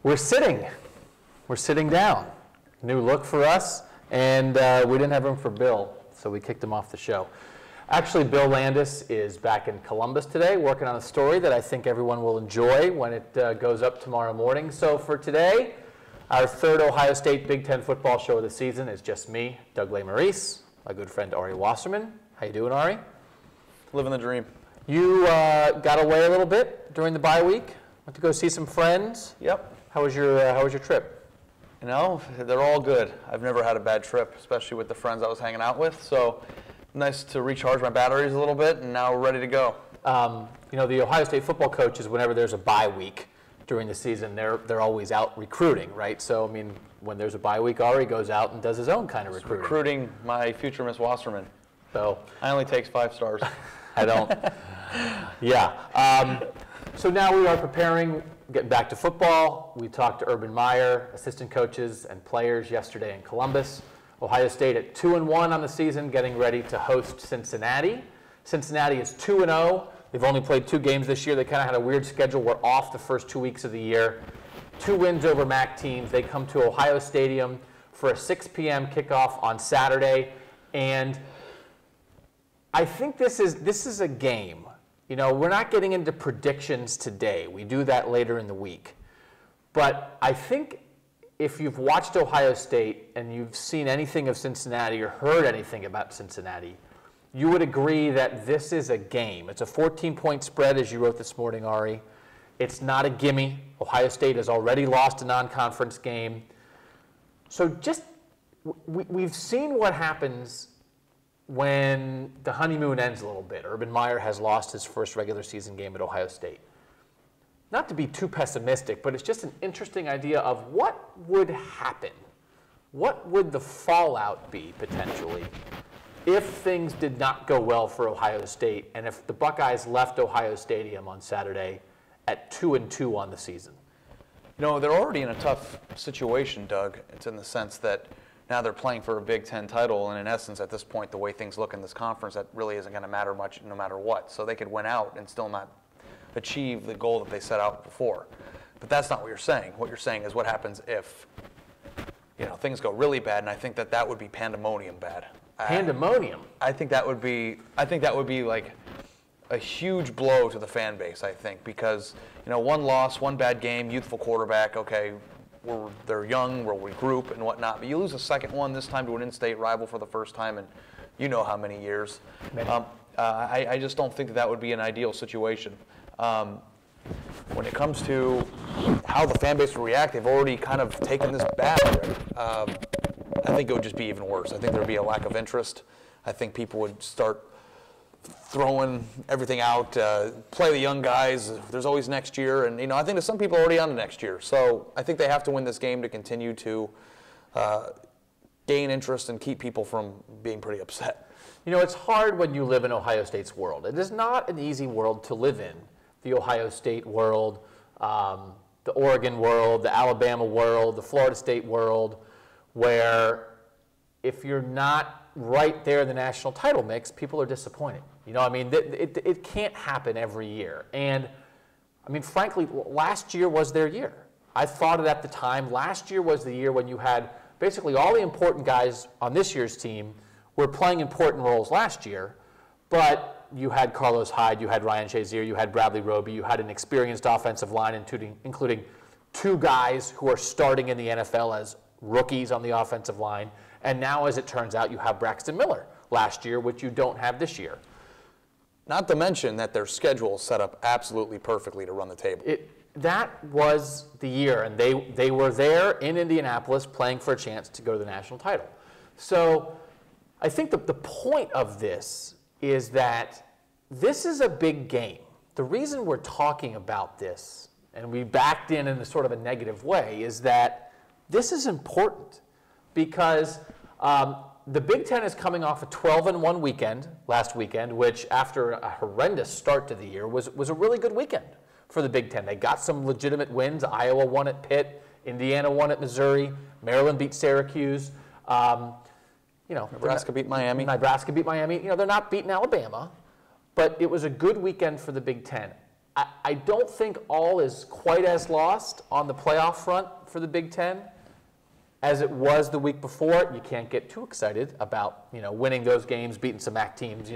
We're sitting down. New look for us, and we didn't have room for Bill, so we kicked him off the show. Actually, Bill Landis is back in Columbus today, working on a story that I think everyone will enjoy when it goes up tomorrow morning. So for today, our third Ohio State Big Ten football show of the season is just me, Doug Lesmerises, my good friend Ari Wasserman. How you doing, Ari? Living the dream. You got away a little bit during the bye week. Went to go see some friends. Yep. How was your trip? You know, they're all good. I've never had a bad trip, especially with the friends I was hanging out with. So nice to recharge my batteries a little bit, and now we're ready to go. You know, the Ohio State football coaches, whenever there's a bye week during the season, they're always out recruiting, right? So, I mean, when there's a bye week, Ari goes out and does his own kind of recruiting. Recruiting my future Miss Wasserman. So I only takes 5 stars. I don't. Yeah. So now we are preparing, getting back to football. We talked to Urban Meyer, assistant coaches and players yesterday in Columbus. Ohio State at 2-1 on the season, getting ready to host Cincinnati. Cincinnati is 2-0. They've only played 2 games this year. They kind of had a weird schedule. We're off the first 2 weeks of the year. 2 wins over MAC teams. They come to Ohio Stadium for a 6 p.m. kickoff on Saturday. And I think this is a game. You know, we're not getting into predictions today. We do that later in the week. But I think if you've watched Ohio State and you've seen anything of Cincinnati or heard anything about Cincinnati, you would agree that this is a game. It's a 14-point spread, as you wrote this morning, Ari. It's not a gimme. Ohio State has already lost a non-conference game. So just, we've seen what happens when the honeymoon ends a little bit. Urban Meyer has lost his first regular season game at Ohio State. Not to be too pessimistic, but it's just an interesting idea of what would happen. What would the fallout be, potentially, if things did not go well for Ohio State and if the Buckeyes left Ohio Stadium on Saturday at 2-2 on the season? You know, they're already in a tough situation, Doug. It's in the sense that now they're playing for a Big Ten title, and in essence, at this point, the way things look in this conference, that really isn't going to matter much no matter what. So they could win out and still not achieve the goal that they set out before. But that's not what you're saying. What you're saying is what happens if, you know, things go really bad, and I think that would be pandemonium bad. Pandemonium? I think that would be like a huge blow to the fan base, I think, because, you know, one loss, one bad game, youthful quarterback, okay, they're young, we'll regroup and whatnot, but you lose a second one, this time to an in-state rival for the first time in you know how many years. I just don't think that would be an ideal situation. When it comes to how the fan base will react, they've already kind of taken this bad. I think it would just be even worse. I think there would be a lack of interest. I think people would start throwing everything out, play the young guys. There's always next year. And, you know, I think that some people are already on to next year. So I think they have to win this game to continue to gain interest and keep people from being pretty upset. You know, it's hard when you live in Ohio State's world. It is not an easy world to live in. The Ohio State world, the Oregon world, the Alabama world, the Florida State world, where if you're not right there in the national title mix, people are disappointed. You know, I mean, it can't happen every year. And, I mean, frankly, last year was their year. I thought it at the time. Last year was the year when you had basically all the important guys on this year's team were playing important roles last year, but you had Carlos Hyde, you had Ryan Shazier, you had Bradley Roby, you had an experienced offensive line, including 2 guys who are starting in the NFL as rookies on the offensive line. And now, as it turns out, you have Braxton Miller last year, which you don't have this year. Not to mention that their schedule is set up absolutely perfectly to run the table. That was the year, and they were there in Indianapolis playing for a chance to go to the national title. So I think the point of this is that this is a big game. The reason we're talking about this, and we backed in a sort of a negative way, is that this is important because the Big Ten is coming off a 12-1 weekend last weekend, which after a horrendous start to the year was a really good weekend for the Big Ten. They got some legitimate wins. Iowa won at Pitt, Indiana won at Missouri, Maryland beat Syracuse. You know, Nebraska beat Miami. Nebraska beat Miami. You know, they're not beating Alabama, but it was a good weekend for the Big Ten. I don't think all is quite as lost on the playoff front for the Big Ten as it was the week before. You can't get too excited about winning those games, beating some MAC teams.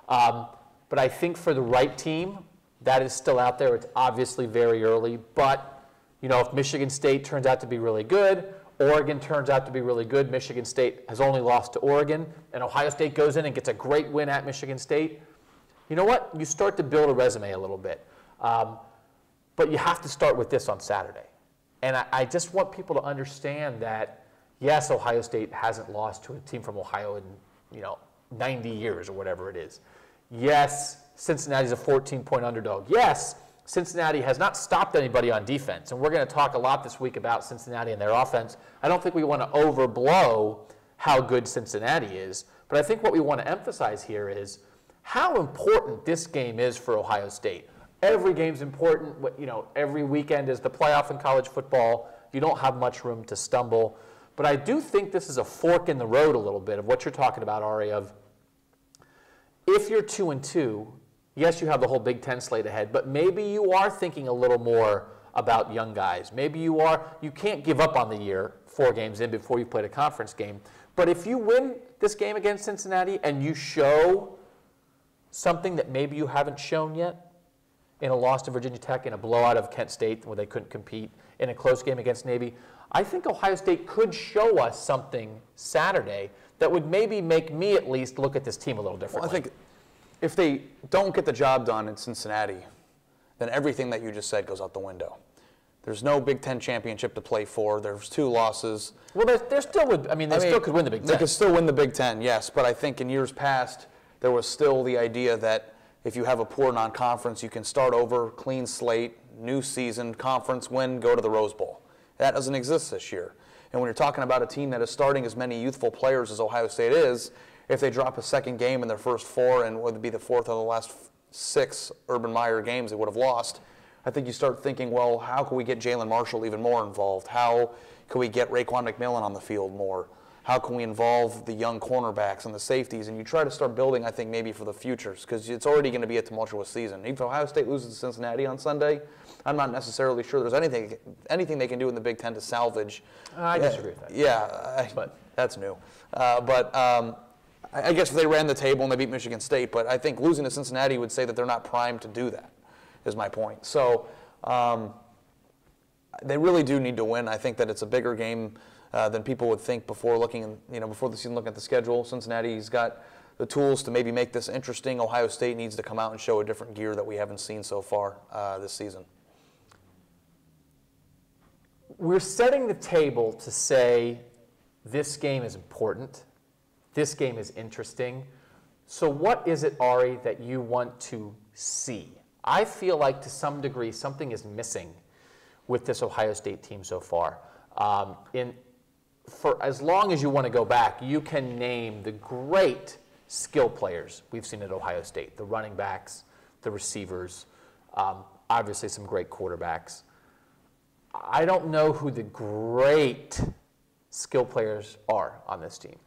But I think for the right team, that is still out there. It's obviously very early, but if Michigan State turns out to be really good, Oregon turns out to be really good. Michigan State has only lost to Oregon, and Ohio State goes in and gets a great win at Michigan State. You know what? You start to build a resume a little bit. But you have to start with this on Saturday. And I just want people to understand that, yes, Ohio State hasn't lost to a team from Ohio in 90 years or whatever it is. Yes, Cincinnati's a 14-point underdog. Yes, Cincinnati has not stopped anybody on defense. And we're going to talk a lot this week about Cincinnati and their offense. I don't think we want to overblow how good Cincinnati is. But I think what we want to emphasize here is how important this game is for Ohio State. Every game's important. Every weekend is the playoff in college football. You don't have much room to stumble. But I do think this is a fork in the road a little bit of what you're talking about, Ari, of if you're 2-2, yes, you have the whole Big Ten slate ahead, but maybe you are thinking a little more about young guys. Maybe you can't give up on the year 4 games in before you've played a conference game. But if you win this game against Cincinnati and you show something that maybe you haven't shown yet in a loss to Virginia Tech, in a blowout of Kent State where they couldn't compete, in a close game against Navy, I think Ohio State could show us something Saturday that would maybe make me at least look at this team a little differently. Well, I think if they don't get the job done in Cincinnati, then everything that you just said goes out the window. There's no Big Ten championship to play for. There's 2 losses. Well, they still would. They still could win the Big Ten. They could still win the Big Ten, yes. But I think in years past, there was still the idea that if you have a poor non-conference, you can start over, clean slate, new season, conference win, go to the Rose Bowl. That doesn't exist this year. And when you're talking about a team that is starting as many youthful players as Ohio State is, if they drop a second game in their first 4 and would be the 4th of the last 6 Urban Meyer games they would have lost, I think you start thinking, well, how can we get Jalen Marshall even more involved? How can we get Raekwon McMillan on the field more? How can we involve the young cornerbacks and the safeties? And you try to start building, I think, maybe for the futures, because it's already going to be a tumultuous season. Even if Ohio State loses to Cincinnati on Sunday, I'm not necessarily sure there's anything they can do in the Big Ten to salvage. I disagree with that. Yeah, but that's new. I guess if they ran the table and they beat Michigan State, but I think losing to Cincinnati would say that they're not primed to do that, is my point. So they really do need to win. I think that it's a bigger game than people would think before before the season looking at the schedule. Cincinnati's got the tools to maybe make this interesting. Ohio State needs to come out and show a different gear that we haven't seen so far this season. We're setting the table to say this game is important. This game is interesting. So what is it, Ari, that you want to see? I feel like to some degree something is missing with this Ohio State team so far. For as long as you want to go back, you can name the great skill players we've seen at Ohio State, the running backs, the receivers, obviously some great quarterbacks. I don't know who the great skill players are on this team.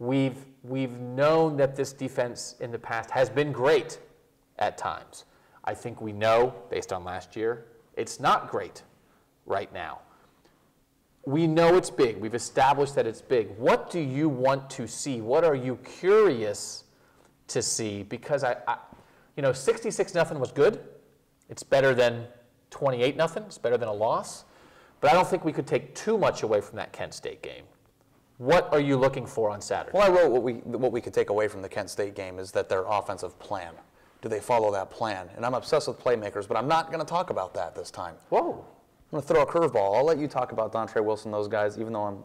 We've known that this defense in the past has been great at times. I think we know, based on last year, it's not great right now. We know it's big. We've established that it's big. What do you want to see? What are you curious to see? Because 66-0 was good. It's better than 28-0. It's better than a loss. But I don't think we could take too much away from that Kent State game. What are you looking for on Saturday? Well, I wrote what we could take away from the Kent State game is that their offensive plan. Do they follow that plan? And I'm obsessed with playmakers, but I'm not going to talk about that this time. Whoa. I'm going to throw a curveball. I'll let you talk about Dontre Wilson, those guys, even though I'm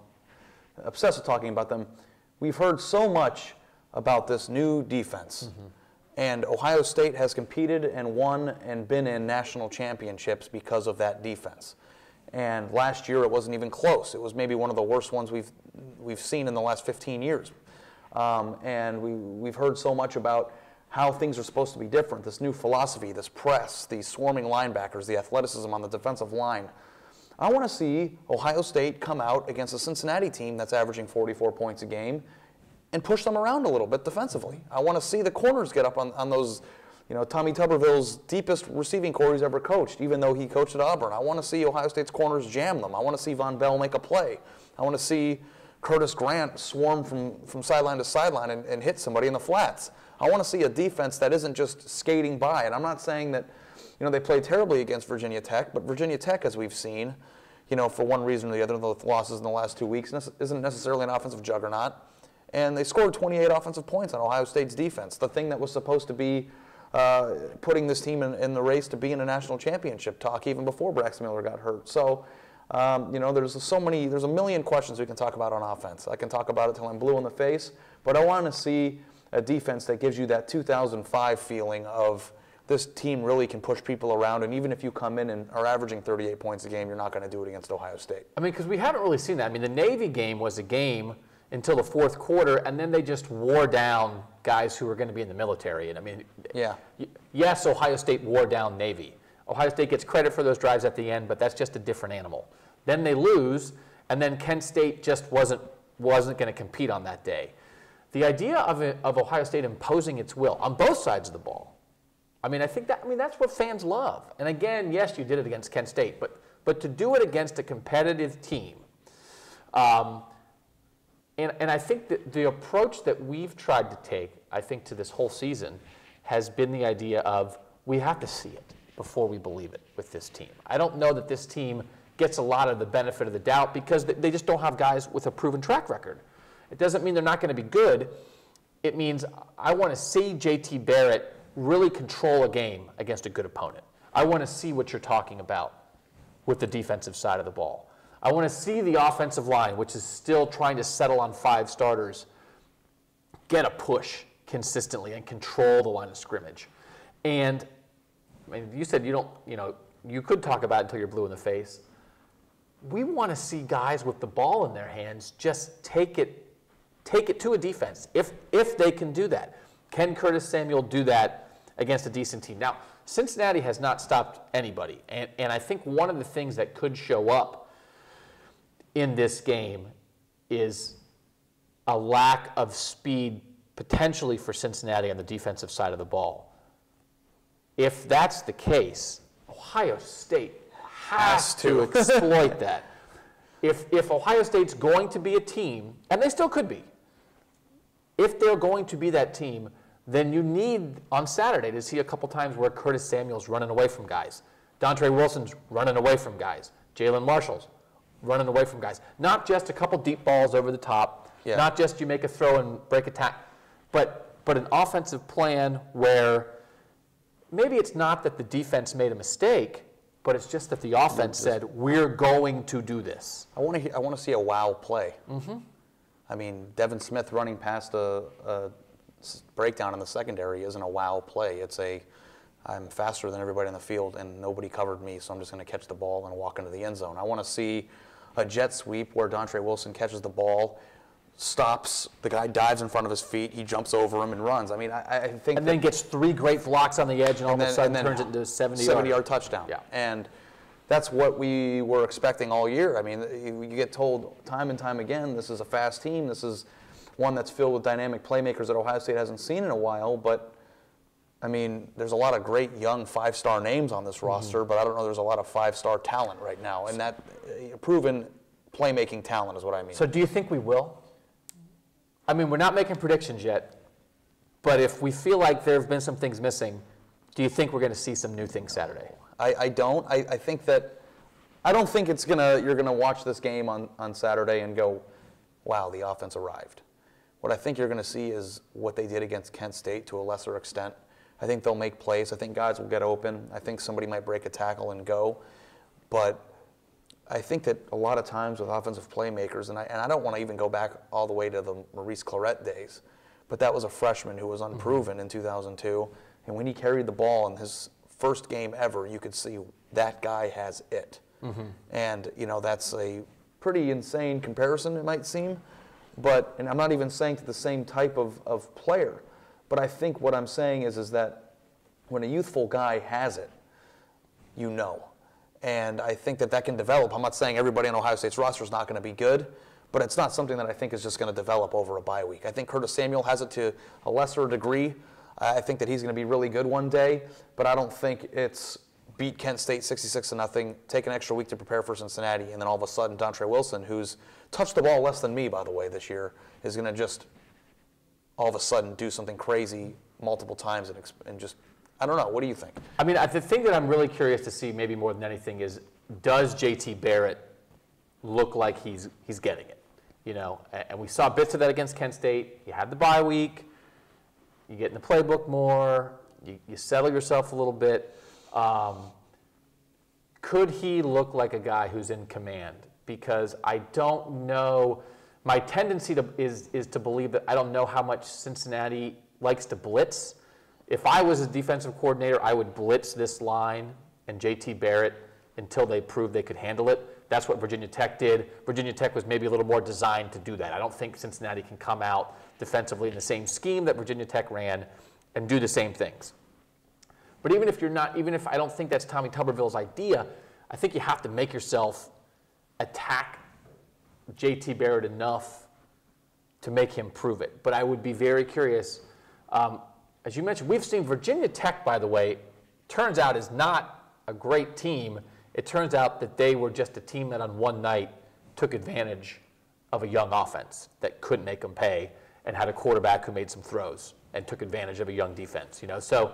obsessed with talking about them. We've heard so much about this new defense. Mm-hmm. And Ohio State has competed and won and been in national championships because of that defense. And last year it wasn't even close. It was maybe one of the worst ones we've seen in the last 15 years. And we've heard so much about how things are supposed to be different, this new philosophy, this press, these swarming linebackers, the athleticism on the defensive line. I want to see Ohio State come out against a Cincinnati team that's averaging 44 points a game and push them around a little bit defensively. I want to see the corners get up on those Tommy Tuberville's deepest receiving corps he's ever coached, even though he coached at Auburn. I want to see Ohio State's corners jam them. I want to see Von Bell make a play. I want to see Curtis Grant swarm from sideline to sideline and hit somebody in the flats. I want to see a defense that isn't just skating by. And I'm not saying that, they played terribly against Virginia Tech, but Virginia Tech, as we've seen, for one reason or the other, the losses in the last 2 weeks, isn't necessarily an offensive juggernaut. And they scored 28 offensive points on Ohio State's defense, the thing that was supposed to be putting this team in the race to be in a national championship talk even before Braxton Miller got hurt. So, there's a million questions we can talk about on offense. I can talk about it till I'm blue in the face, but I want to see a defense that gives you that 2005 feeling of this team really can push people around, and even if you come in and are averaging 38 points a game, you're not going to do it against Ohio State. Because we haven't really seen that. The Navy game was a game until the fourth quarter, and then they just wore down guys who were going to be in the military. And yes, Ohio State wore down Navy. Ohio State gets credit for those drives at the end, but that's just a different animal. Then they lose, and then Kent State just wasn't going to compete on that day. The idea of Ohio State imposing its will on both sides of the ball, I think that's what fans love. And again, yes, you did it against Kent State, but to do it against a competitive team, and I think that the approach that we've tried to take, to this whole season, has been the idea of we have to see it before we believe it with this team. I don't know that this team gets a lot of the benefit of the doubt because they just don't have guys with a proven track record. It doesn't mean they're not going to be good. It means I want to see JT Barrett really control a game against a good opponent. I want to see what you're talking about with the defensive side of the ball. I want to see the offensive line, which is still trying to settle on 5 starters, get a push consistently and control the line of scrimmage. And you said you could talk about it until you're blue in the face. We want to see guys with the ball in their hands just take it to a defense if they can do that. Can Curtis Samuel do that against a decent team? Now, Cincinnati has not stopped anybody, and I think one of the things that could show up in this game is a lack of speed potentially for Cincinnati on the defensive side of the ball. If that's the case, Ohio State has to exploit that. If Ohio State's going to be a team, and they still could be, if they're going to be that team, then you need on Saturday to see a couple times where Curtis Samuel's running away from guys. Dontre Wilson's running away from guys. Jalen Marshall's running away from guys. Not just a couple deep balls over the top, not just you make a throw and break a tackle, but an offensive plan where maybe it's not that the defense made a mistake, but it's just that the offense said, we're going to do this. I want to see a wow play. Devin Smith running past a breakdown in the secondary isn't a wow play. It's I'm faster than everybody in the field and nobody covered me, so I'm just going to catch the ball and walk into the end zone. I want to see a jet sweep where Dontre Wilson catches the ball, stops, the guy dives in front of his feet, he jumps over him and runs. I think and then gets 3 great blocks on the edge and all of a sudden turns it into a 70-yard touchdown. Yeah. And that's what we were expecting all year. You get told time and time again, this is a fast team. This is one that's filled with dynamic playmakers that Ohio State hasn't seen in a while. But, there's a lot of great young 5-star names on this roster, but I don't know there's a lot of 5-star talent right now. And that proven playmaking talent is what I mean. So do you think we will? We're not making predictions yet, but if we feel like there have been some things missing, do you think we're going to see some new things Saturday? I don't. I think that I don't think you're gonna watch this game on Saturday and go, wow, the offense arrived. What I think you're gonna see is what they did against Kent State to a lesser extent. I think they'll make plays. I think guys will get open. I think somebody might break a tackle and go. But I think that a lot of times with offensive playmakers, and I don't want to even go back all the way to the Maurice Clarett days, but that was a freshman who was unproven in 2002. And when he carried the ball in his first game ever, you could see that guy has it. And, that's a pretty insane comparison, it might seem. And I'm not even saying to the same type of player. But I think what I'm saying is that when a youthful guy has it, And I think that can develop. I'm not saying everybody on Ohio State's roster is not going to be good, but it's not something that I think is just going to develop over a bye week. I think Curtis Samuel has it to a lesser degree. I think that he's going to be really good one day, but I don't think it's beat Kent State 66-0, take an extra week to prepare for Cincinnati, and then all of a sudden Dontre Wilson, who's touched the ball less than me, by the way, this year, is going to just all of a sudden do something crazy multiple times and just, I don't know. What do you think? I mean, the thing that I'm really curious to see, maybe more than anything, is does J.T. Barrett look like he's getting it? You know, and we saw bits of that against Kent State. You had the bye week. You get in the playbook more. You settle yourself a little bit. Could he look like a guy who's in command? Because I don't know. My tendency is to believe that I don't know how much Cincinnati likes to blitz. If I was a defensive coordinator, I would blitz this line and J.T. Barrett until they proved they could handle it. That's what Virginia Tech did. Virginia Tech was maybe a little more designed to do that. I don't think Cincinnati can come out defensively in the same scheme that Virginia Tech ran and do the same things. But even if I don't think that's Tommy Tuberville's idea, I think you have to make yourself attack J.T. Barrett enough to make him prove it. But I would be very curious. As you mentioned, we've seen Virginia Tech, by the way, turns out is not a great team. It turns out that they were just a team that on one night took advantage of a young offense that couldn't make them pay and had a quarterback who made some throws and took advantage of a young defense. So,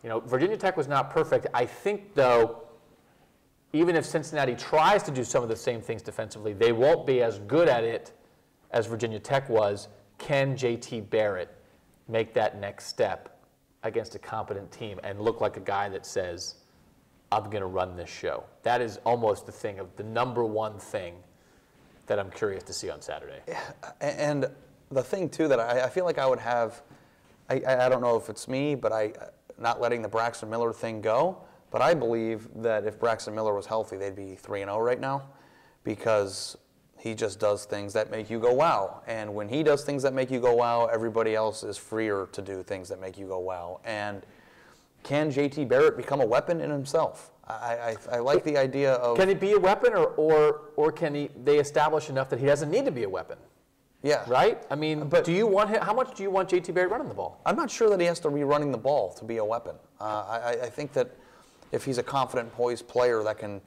Virginia Tech was not perfect. I think, though, even if Cincinnati tries to do some of the same things defensively, they won't be as good at it as Virginia Tech was. Can J.T. Barrett make that next step against a competent team and look like a guy that says, I'm going to run this show? That is almost the number one thing that I'm curious to see on Saturday. And the thing, too, that I feel like I would have, I don't know if it's me, but not letting the Braxton Miller thing go, but I believe that if Braxton Miller was healthy, they'd be 3-0 right now, because he just does things that make you go, wow. And when he does things that make you go, wow, everybody else is freer to do things that make you go, wow. And can J.T. Barrett become a weapon in himself? I like the idea of... Can he be a weapon, or can they establish enough that he doesn't need to be a weapon? Yeah. Right? I mean, but do you want him, how much do you want J.T. Barrett running the ball? I'm not sure that he has to be running the ball to be a weapon. I think that if he's a confident, poised player that can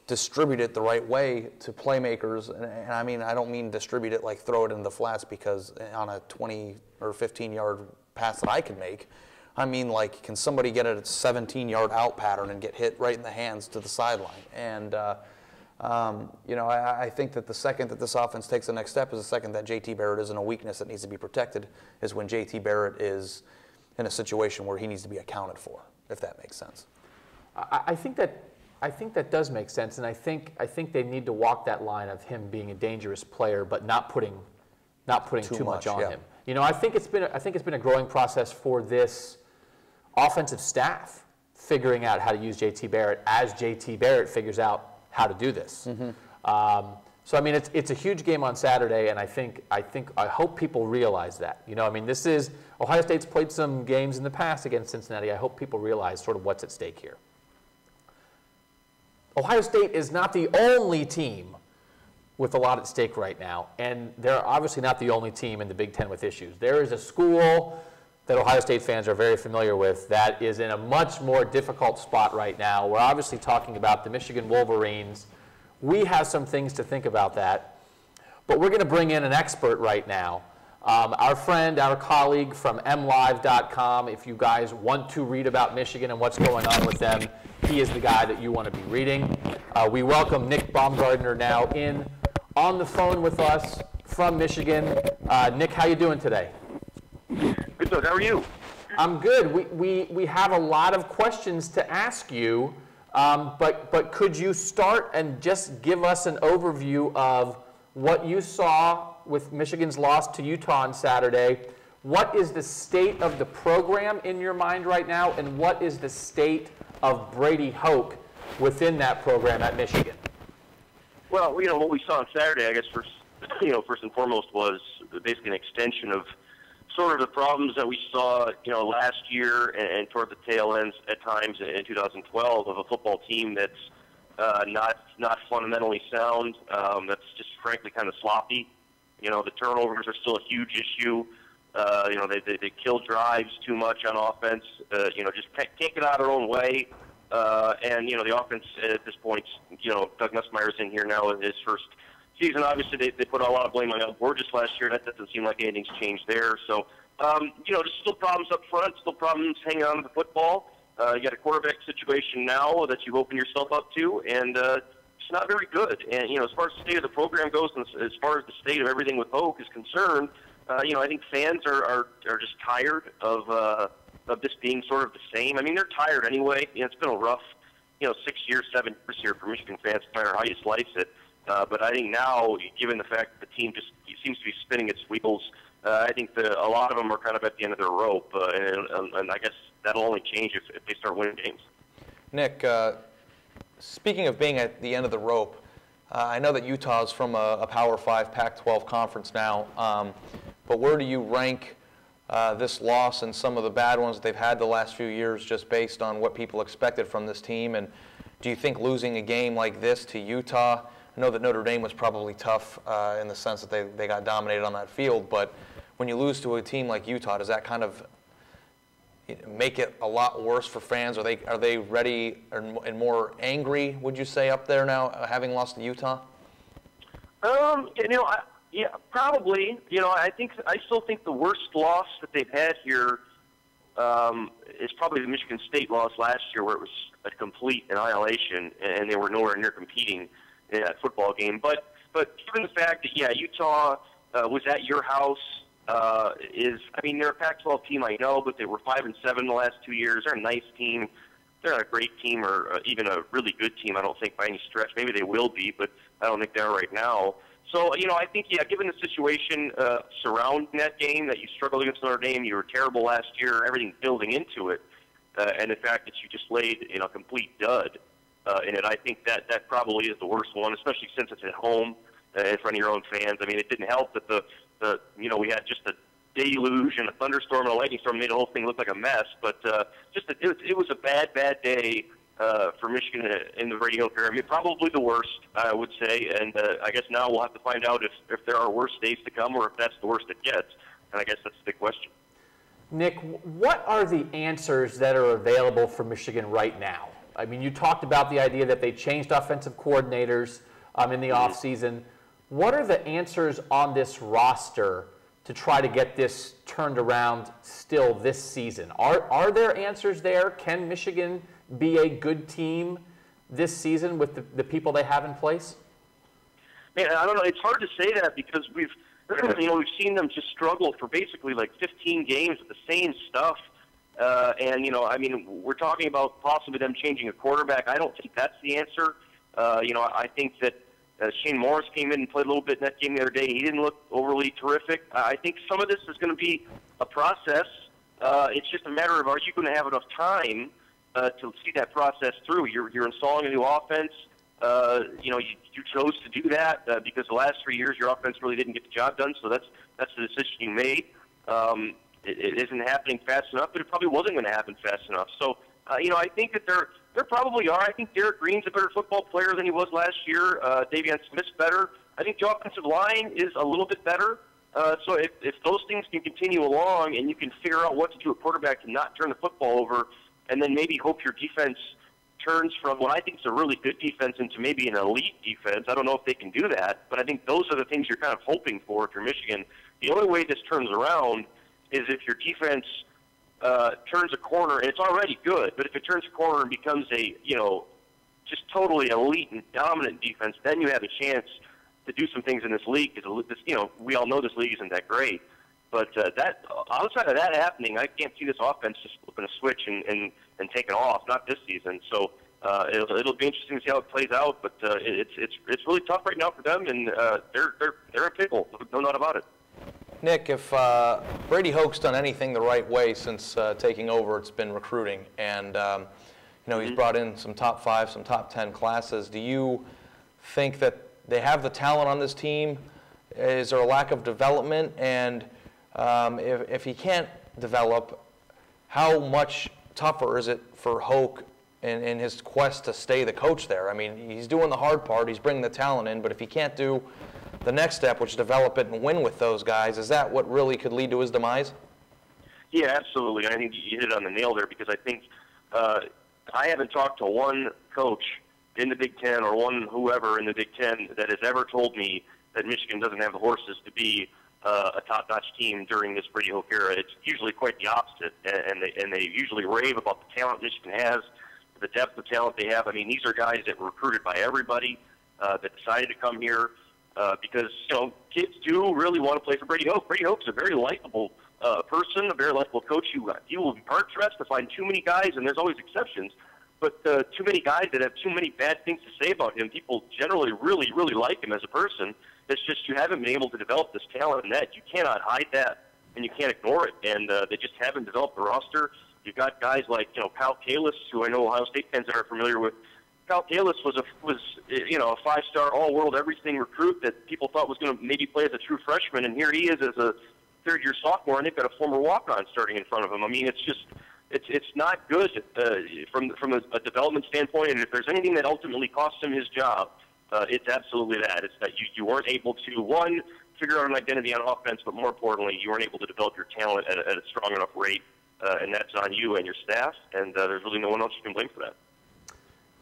distribute it the right way to playmakers, and I mean, I don't mean distribute it like throw it in the flats because on a 20 or 15-yard pass that I can make, I mean, like, can somebody get a 17-yard out pattern and get hit right in the hands to the sideline? And, I think that the second that this offense takes the next step is the second that J.T. Barrett isn't a weakness that needs to be protected, is when J.T. Barrett is in a situation where he needs to be accounted for, if that makes sense. I think that does make sense, and I think they need to walk that line of him being a dangerous player, but not putting too much on him. I think it's been a growing process for this offensive staff figuring out how to use J.T. Barrett as J.T. Barrett figures out how to do this. Mm-hmm. So I mean, it's a huge game on Saturday, and I hope people realize that. This is Ohio State's played some games in the past against Cincinnati. I hope people realize sort of what's at stake here. Ohio State is not the only team with a lot at stake right now, and they're obviously not the only team in the Big Ten with issues. There is a school that Ohio State fans are very familiar with that is in a much more difficult spot right now. We're obviously talking about the Michigan Wolverines. We have some things to think about that, but we're going to bring in an expert right now. Our friend, our colleague from mlive.com, if you guys want to read about Michigan and what's going on with them, he is the guy that you want to be reading. We welcome Nick Baumgardner now on the phone with us from Michigan. Nick, how you doing today? Good, Doug. How are you? I'm good. We have a lot of questions to ask you, but could you start and just give us an overview of what you saw with Michigan's loss to Utah on Saturday? What is the state of the program in your mind right now, and what is the state of Brady Hoke within that program at Michigan? Well, what we saw on Saturday, I guess first and foremost was basically an extension of sort of the problems that we saw, last year and toward the tail ends at times in 2012 of a football team that's not fundamentally sound. That's just frankly kind of sloppy. The turnovers are still a huge issue. They kill drives too much on offense. Just can't get out of their own way. And the offense at this point, Doug Lesmerises in here now in his first season. Obviously, they put a lot of blame on El Borges last year. That doesn't seem like anything's changed there. So, there's still problems up front, still problems hanging on to the football. You got a quarterback situation now that you've opened yourself up to, and it's not very good. And, as far as the state of the program goes, and as far as the state of everything with Hoke is concerned, I think fans are just tired of this being sort of the same. I mean, they're tired anyway. It's been a rough, 6 years, 7 years here for Michigan fans, no matter how you slice it. But I think now, given the fact that the team just seems to be spinning its wheels, I think a lot of them are kind of at the end of their rope, and I guess that'll only change if they start winning games. Nick, speaking of being at the end of the rope, I know that Utah's from a Power 5 Pac-12 conference now, but where do you rank this loss and some of the bad ones that they've had the last few years just based on what people expected from this team? And do you think losing a game like this to Utah, I know that Notre Dame was probably tough in the sense that they got dominated on that field, but when you lose to a team like Utah, does that kind of make it a lot worse for fans? Are they ready and more angry, would you say, up there now, having lost to Utah? Yeah, probably. I still think the worst loss that they've had here is probably the Michigan State loss last year, where it was a complete annihilation and they were nowhere near competing in that football game. But given the fact that Utah was at your house, they're a Pac-12 team, I know, but they were 5-7 the last 2 years. They're a nice team. They're not a great team or even a really good team, I don't think, by any stretch. Maybe they will be, but I don't think they are right now. So, I think, given the situation surrounding that game, that you struggled against Notre Dame, you were terrible last year, everything building into it, and the fact that you just laid a complete dud in it, I think that probably is the worst one, especially since it's at home in front of your own fans. I mean, it didn't help that we had just a deluge and a thunderstorm and a lightning storm made the whole thing look like a mess. But it was a bad day for Michigan in the Radio area. I mean, probably the worst, I would say. And I guess now we'll have to find out if there are worse days to come or if that's the worst it gets. And I guess that's the big question. Nick, what are the answers that are available for Michigan right now? I mean, you talked about the idea that they changed offensive coordinators in the offseason. What are the answers on this roster to try to get this turned around still this season? Are there answers there? Can Michigan be a good team this season with the people they have in place? Man, I don't know. It's hard to say that because we've seen them just struggle for basically like 15 games with the same stuff. We're talking about possibly them changing a quarterback. I don't think that's the answer. I think that Shane Morris came in and played a little bit in that game the other day. He didn't look overly terrific. I think some of this is going to be a process. It's just a matter of, are you going to have enough time to see that process through? You're installing a new offense. You chose to do that because the last 3 years your offense really didn't get the job done. So that's the decision you made. It isn't happening fast enough, but it probably wasn't going to happen fast enough. So, I think that there probably are. I think Derek Green's a better football player than he was last year. Davion Smith's better. I think the offensive line is a little bit better. So if those things can continue along and you can figure out what to do at quarterback to not turn the football over, and then maybe hope your defense turns from what I think is a really good defense into maybe an elite defense. I don't know if they can do that, but I think those are the things you're kind of hoping for if you're Michigan. The only way this turns around is if your defense turns a corner, and it's already good, but if it turns a corner and becomes a, just totally elite and dominant defense, then you have a chance to do some things in this league. Because we all know this league isn't that great. But that outside of that happening, I can't see this offense just flipping a switch and taking off. Not this season. So it'll be interesting to see how it plays out. But it's really tough right now for them, and they're a pickle. No doubt about it. Nick, if Brady Hoke's done anything the right way since taking over, it's been recruiting. And, he's brought in some top 5, some top 10 classes. Do you think that they have the talent on this team? Is there a lack of development? And if he can't develop, how much tougher is it for Hoke in his quest to stay the coach there? I mean, he's doing the hard part. He's bringing the talent in. But if he can't do the next step, which is develop it and win with those guys, is that what really could lead to his demise? Yeah, absolutely. I think you hit it on the nail there, because I think I haven't talked to one coach in the Big Ten or one whoever in the Big Ten that has ever told me that Michigan doesn't have the horses to be a top-notch team during this Brady Hoke era. It's usually quite the opposite, and they usually rave about the talent Michigan has, the depth of talent they have. I mean, these are guys that were recruited by everybody that decided to come here because, kids do really want to play for Brady Hoke. Brady Hoke's a very likable person, a very likable coach. You will be hard-pressed to find too many guys, and there's always exceptions, but too many guys that have too many bad things to say about him. People generally really, really like him as a person. It's just you haven't been able to develop this talent in that. You cannot hide that, and you can't ignore it, and they just haven't developed the roster. You've got guys like, Kyle Kalis, who I know Ohio State fans are familiar with. Kyle Kalis was a five-star all-world everything recruit that people thought was going to maybe play as a true freshman, and here he is as a third-year sophomore, and they've got a former walk-on starting in front of him. I mean, it's not good from a development standpoint, and if there's anything that ultimately cost him his job, it's absolutely that. It's that you weren't able to, one, figure out an identity on offense, but more importantly, you weren't able to develop your talent at a strong enough rate, and that's on you and your staff, and there's really no one else you can blame for that.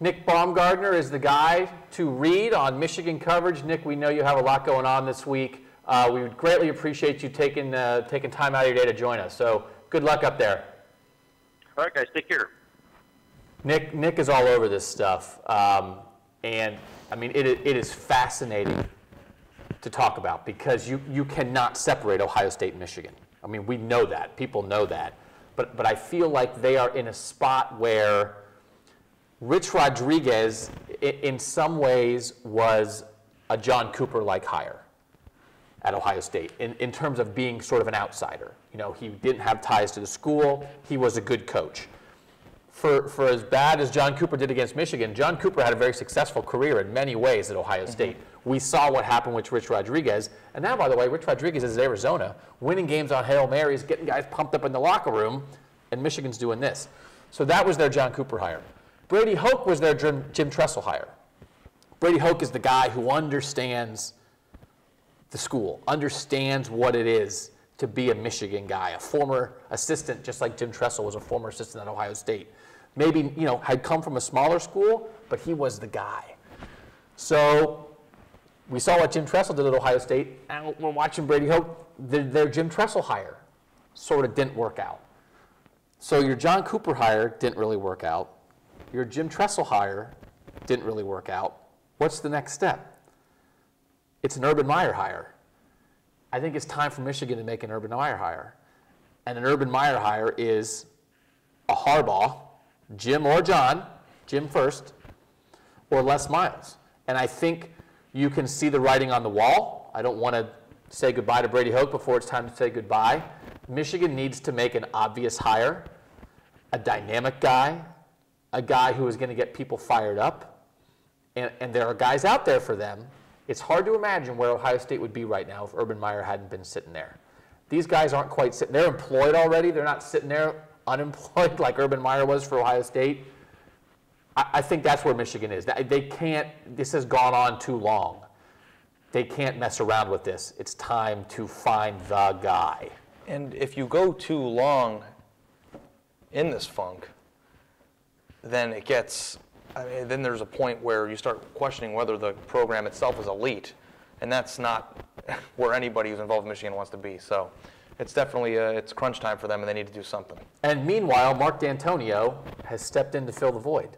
Nick Baumgardner is the guy to read on Michigan coverage. Nick, we know you have a lot going on this week. We would greatly appreciate you taking time out of your day to join us. So good luck up there. All right, guys, take care. Nick is all over this stuff, and I mean it is fascinating to talk about because you cannot separate Ohio State and Michigan. I mean, we know that. People know that. But I feel like they are in a spot where Rich Rodriguez, in some ways, was a John Cooper-like hire at Ohio State in terms of being sort of an outsider. He didn't have ties to the school. He was a good coach. For as bad as John Cooper did against Michigan, John Cooper had a very successful career in many ways at Ohio State. We saw what happened with Rich Rodriguez. And now, by the way, Rich Rodriguez is at Arizona, winning games on Hail Marys, getting guys pumped up in the locker room, and Michigan's doing this. So that was their John Cooper hire. Brady Hoke was their Jim Tressel hire. Brady Hoke is the guy who understands the school, understands what it is to be a Michigan guy, a former assistant, just like Jim Tressel was a former assistant at Ohio State. Maybe, had come from a smaller school, but he was the guy. So we saw what Jim Tressel did at Ohio State, and we're watching Brady Hoke. Their Jim Tressel hire sort of didn't work out. So your John Cooper hire didn't really work out. Your Jim Tressel hire didn't really work out. What's the next step? It's an Urban Meyer hire. I think it's time for Michigan to make an Urban Meyer hire. And an Urban Meyer hire is a Harbaugh, Jim or John, Jim first, or Les Miles. And I think you can see the writing on the wall. I don't want to say goodbye to Brady Hoke before it's time to say goodbye. Michigan needs to make an obvious hire, a dynamic guy, a guy who is going to get people fired up. And there are guys out there for them. It's hard to imagine where Ohio State would be right now if Urban Meyer hadn't been sitting there. These guys aren't quite sitting. They're employed already. They're not sitting there unemployed like Urban Meyer was for Ohio State. I think that's where Michigan is. They can't, this has gone on too long. They can't mess around with this. It's time to find the guy. And if you go too long in this funk, then it gets, then there's a point where you start questioning whether the program itself is elite. And that's not where anybody who's involved in Michigan wants to be. So it's definitely, it's crunch time for them, and they need to do something. And meanwhile, Mark D'Antonio has stepped in to fill the void.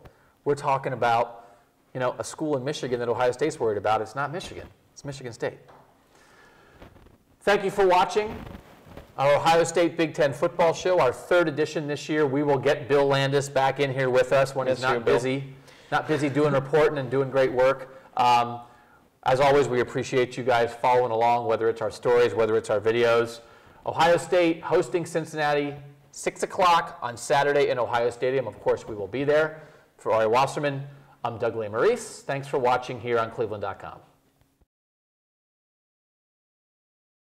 We're talking about, a school in Michigan that Ohio State's worried about. It's not Michigan. It's Michigan State. Thank you for watching our Ohio State Big Ten football show, our third edition this year. We will get Bill Landis back in here with us when he's not busy doing reporting and doing great work. As always, we appreciate you guys following along, whether it's our stories, whether it's our videos. Ohio State hosting Cincinnati, 6 o'clock on Saturday in Ohio Stadium. Of course, we will be there. For Ari Wasserman, I'm Doug Lesmerises. Thanks for watching here on cleveland.com.